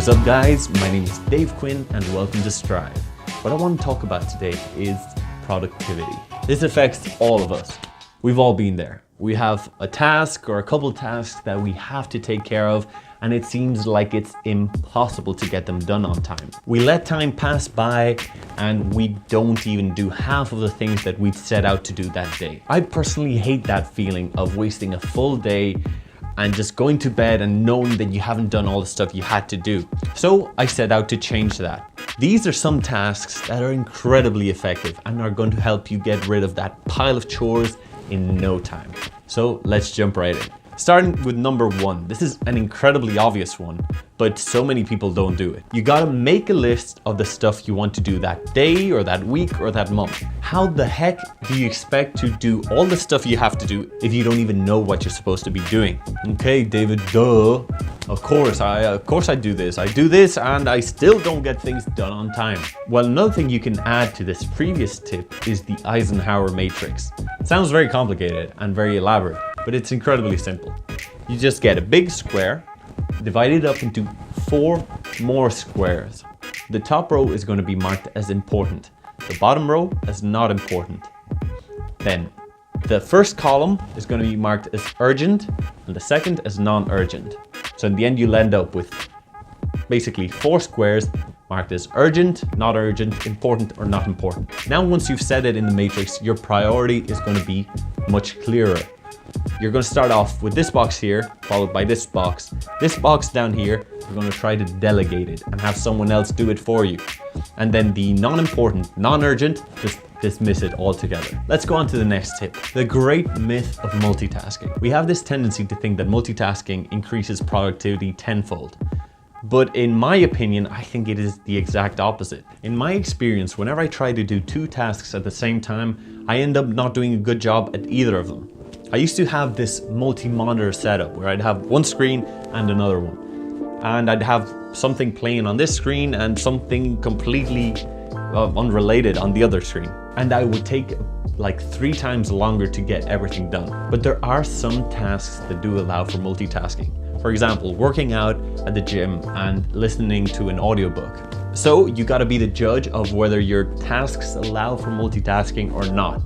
What is up guys, my name is Dave Quinn and welcome to Stryve. What I want to talk about today is productivity. This affects all of us. We've all been there. We have a task or a couple tasks that we have to take care of and it seems like it's impossible to get them done on time. We let time pass by and we don't even do half of the things that we'd set out to do that day. I personally hate that feeling of wasting a full day and just going to bed and knowing that you haven't done all the stuff you had to do. So I set out to change that. These are some tasks that are incredibly effective and are going to help you get rid of that pile of chores in no time. So let's jump right in. Starting with number one. This is an incredibly obvious one, but so many people don't do it. You gotta make a list of the stuff you want to do that day or that week or that month. How the heck do you expect to do all the stuff you have to do if you don't even know what you're supposed to be doing? Okay, David, duh. Of course I do this. I do this and I still don't get things done on time. Well, another thing you can add to this previous tip is the Eisenhower Matrix. It sounds very complicated and very elaborate, but it's incredibly simple. You just get a big square, divide it up into 4 more squares. The top row is going to be marked as important. The bottom row as not important. Then the first column is going to be marked as urgent and the second as non-urgent. So in the end, you'll end up with basically 4 squares marked as urgent, not urgent, important or not important. Now, once you've set it in the matrix, your priority is going to be much clearer. You're going to start off with this box here, followed by this box. This box down here, you're going to try to delegate it and have someone else do it for you. And then the non-important, non-urgent, just dismiss it altogether. Let's go on to the next tip. The great myth of multitasking. We have this tendency to think that multitasking increases productivity tenfold. But in my opinion, I think it is the exact opposite. In my experience, whenever I try to do 2 tasks at the same time, I end up not doing a good job at either of them. I used to have this multi-monitor setup where I'd have one screen and another one. And I'd have something playing on this screen and something completely unrelated on the other screen. And I would take like 3 times longer to get everything done. But there are some tasks that do allow for multitasking. For example, working out at the gym and listening to an audiobook. So you gotta be the judge of whether your tasks allow for multitasking or not.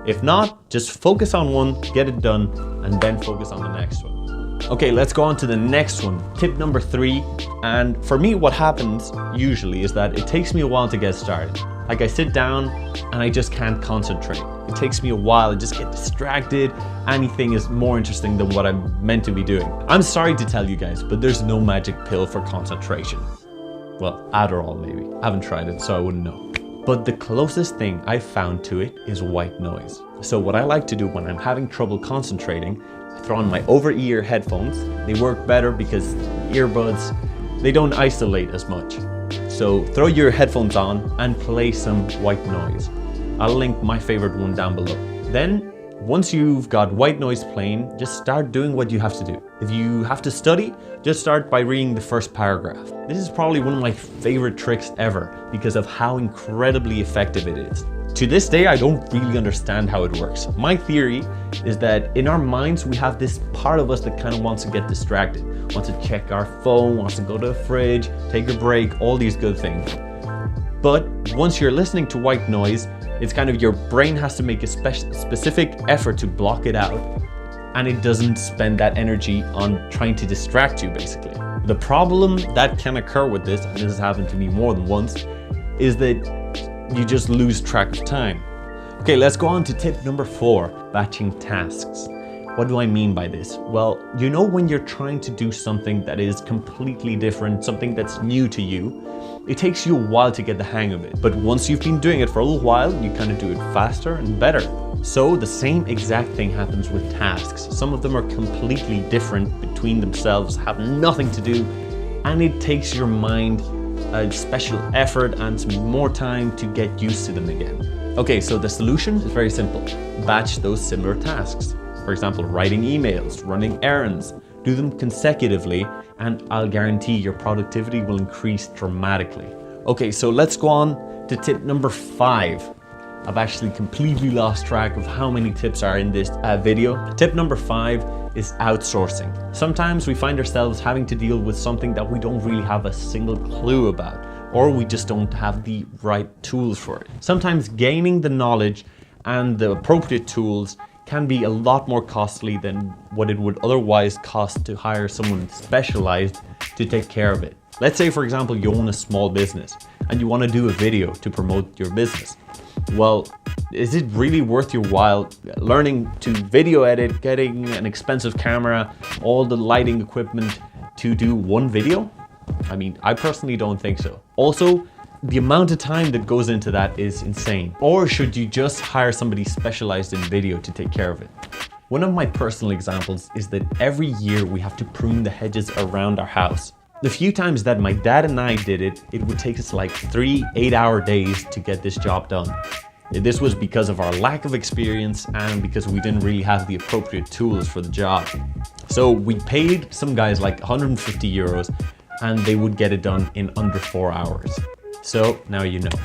If not, just focus on one, get it done, and then focus on the next one. Okay, let's go on to the next one. Tip number 3. And for me, what happens usually is that it takes me a while to get started. Like I sit down and I just can't concentrate. It takes me a while, I just get distracted. Anything is more interesting than what I'm meant to be doing. I'm sorry to tell you guys, but there's no magic pill for concentration. Well, Adderall maybe. I haven't tried it, so I wouldn't know. But the closest thing I've found to it is white noise. So what I like to do when I'm having trouble concentrating, I throw on my over-ear headphones. They work better because earbuds, they don't isolate as much. So throw your headphones on and play some white noise. I'll link my favorite one down below. Then, once you've got white noise playing, just start doing what you have to do. If you have to study, just start by reading the first paragraph. This is probably one of my favorite tricks ever because of how incredibly effective it is. To this day, I don't really understand how it works. My theory is that in our minds, we have this part of us that kind of wants to get distracted, wants to check our phone, wants to go to the fridge, take a break, all these good things. But once you're listening to white noise, it's kind of your brain has to make a specific effort to block it out, and it doesn't spend that energy on trying to distract you, basically. The problem that can occur with this, and this has happened to me more than once, is that you just lose track of time. Okay, let's go on to tip number 4, batching tasks. What do I mean by this? Well, you know when you're trying to do something that is completely different, something that's new to you, it takes you a while to get the hang of it. But once you've been doing it for a little while, you kind of do it faster and better. So the same exact thing happens with tasks. Some of them are completely different between themselves, have nothing to do, and it takes your mind a special effort and some more time to get used to them again. Okay, so the solution is very simple. Batch those similar tasks. For example, writing emails, running errands, do them consecutively, and I'll guarantee your productivity will increase dramatically. Okay, so let's go on to tip number 5. I've actually completely lost track of how many tips are in this video. Tip number 5 is outsourcing. Sometimes we find ourselves having to deal with something that we don't really have a single clue about, or we just don't have the right tools for it. Sometimes gaining the knowledge and the appropriate tools can be a lot more costly than what it would otherwise cost to hire someone specialized to take care of it. Let's say, for example, you own a small business and you want to do a video to promote your business. Well, is it really worth your while learning to video edit, getting an expensive camera, all the lighting equipment to do one video? I mean, I personally don't think so. Also, the amount of time that goes into that is insane. Or should you just hire somebody specialized in video to take care of it? One of my personal examples is that every year we have to prune the hedges around our house. The few times that my dad and I did it, it would take us like 3 8-hour days to get this job done. This was because of our lack of experience and because we didn't really have the appropriate tools for the job. So we paid some guys like 150 euros and they would get it done in under 4 hours. So now you know.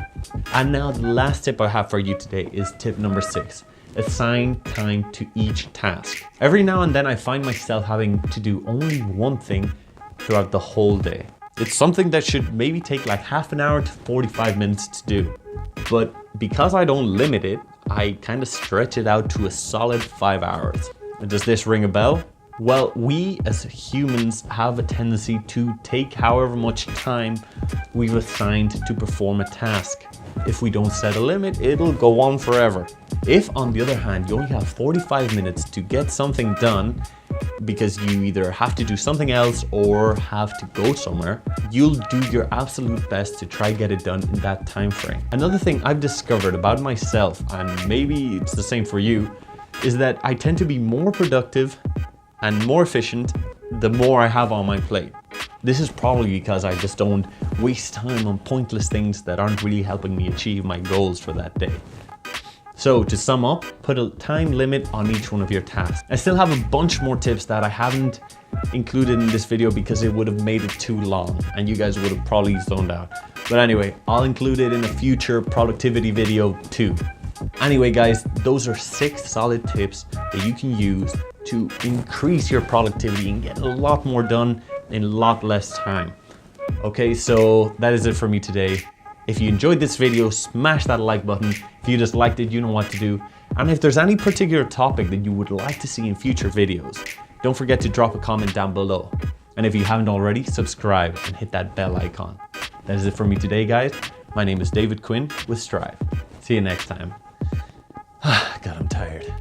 And now the last tip I have for you today is tip number 6. Assign time to each task. Every now and then I find myself having to do only one thing throughout the whole day. It's something that should maybe take like half an hour to 45 minutes to do. But because I don't limit it, I kind of stretch it out to a solid 5 hours. Does this ring a bell? Well, we as humans have a tendency to take however much time we've assigned to perform a task. If we don't set a limit, it'll go on forever. If, on the other hand, you only have 45 minutes to get something done because you either have to do something else or have to go somewhere, you'll do your absolute best to try get it done in that time frame. Another thing I've discovered about myself, and maybe it's the same for you, is that I tend to be more productive and more efficient the more I have on my plate. This is probably because I just don't waste time on pointless things that aren't really helping me achieve my goals for that day. So to sum up, put a time limit on each one of your tasks. I still have a bunch more tips that I haven't included in this video because it would have made it too long and you guys would have probably zoned out. But anyway, I'll include it in a future productivity video too. Anyway guys, those are 6 solid tips that you can use to increase your productivity and get a lot more done in a lot less time. Okay, so that is it for me today. If you enjoyed this video, smash that like button. If you just liked it, you know what to do. And if there's any particular topic that you would like to see in future videos, don't forget to drop a comment down below. And if you haven't already, subscribe and hit that bell icon. That is it for me today, guys. My name is David Quinn with Stryve. See you next time. God, I'm tired.